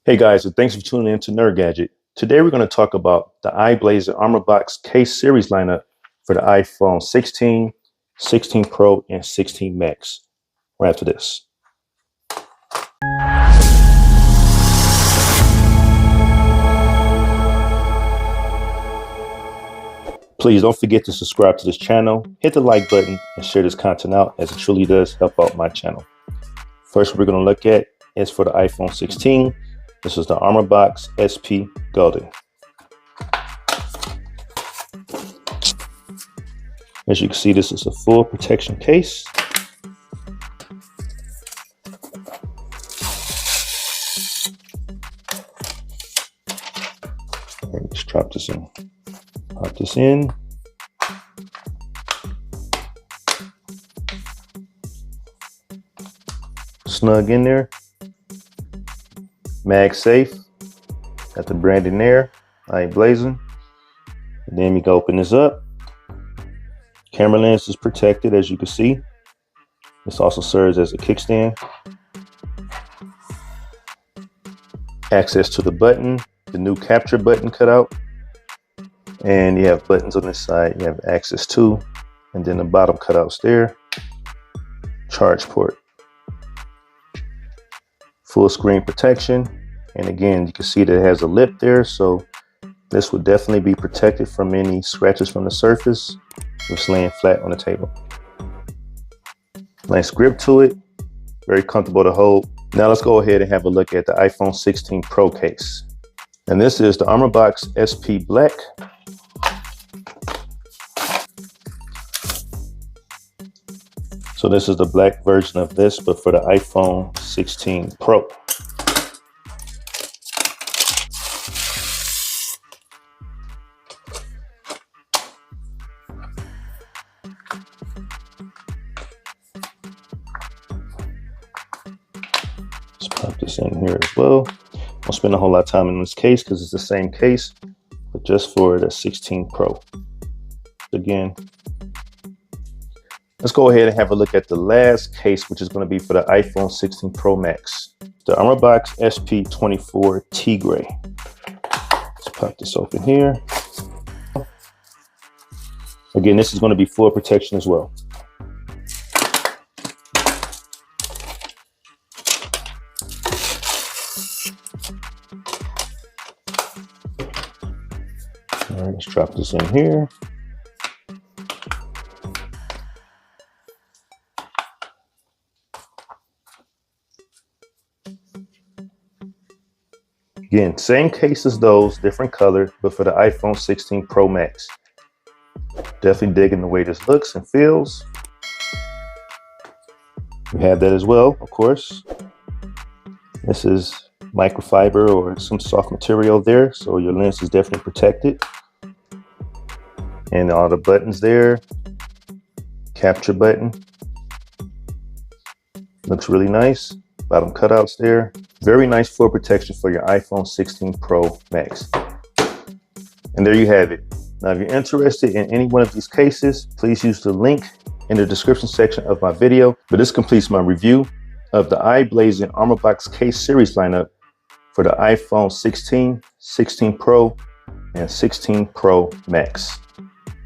Hey guys, and thanks for tuning in to Nerd Gadget. Today we're going to talk about the iBlason ARMORBOX Case series lineup for the iPhone 16, 16 Pro, and 16 Max. Right after this. Please don't forget to subscribe to this channel, hit the like button, and share this content out as it truly does help out my channel. First we're going to look at is for the iPhone 16. This is the ARMORBOX SP Golden. As you can see, this is a full protection case. Let's drop this in. Pop this in. Snug in there. Mag safe. Got the branding there. iBlason. And then we can open this up. Camera lens is protected, as you can see. This also serves as a kickstand. Access to the button, the new capture button cut out. And you have buttons on this side you have access to. And then the bottom cutouts there. Charge port. Full screen protection. And again, you can see that it has a lip there. So this would definitely be protected from any scratches from the surface. It's laying flat on the table. Nice grip to it. Very comfortable to hold. Now let's go ahead and have a look at the iPhone 16 Pro case. And this is the ARMORBOX SP Black. So this is the black version of this, but for the iPhone 16 Pro. Let's pop this in here as well. I won't spend a whole lot of time in this case because it's the same case, but just for the 16 Pro. Again, let's go ahead and have a look at the last case, which is going to be for the iPhone 16 Pro Max, the ARMORBOX SP24 Tigre. Let's pop this open here. Again, this is going to be full protection as well. All right, let's drop this in here. Again, same case as those, different color, but for the iPhone 16 Pro Max. Definitely digging the way this looks and feels. We have that as well, of course. This is microfiber or some soft material there, so your lens is definitely protected. And all the buttons there. Capture button. Looks really nice. Bottom cutouts there. Very nice full protection for your iPhone 16 Pro Max. And there you have it. Now, if you're interested in any one of these cases, please use the link in the description section of my video. But this completes my review of the iBlason ARMORBOX Case series lineup for the iPhone 16, 16 Pro, and 16 Pro Max.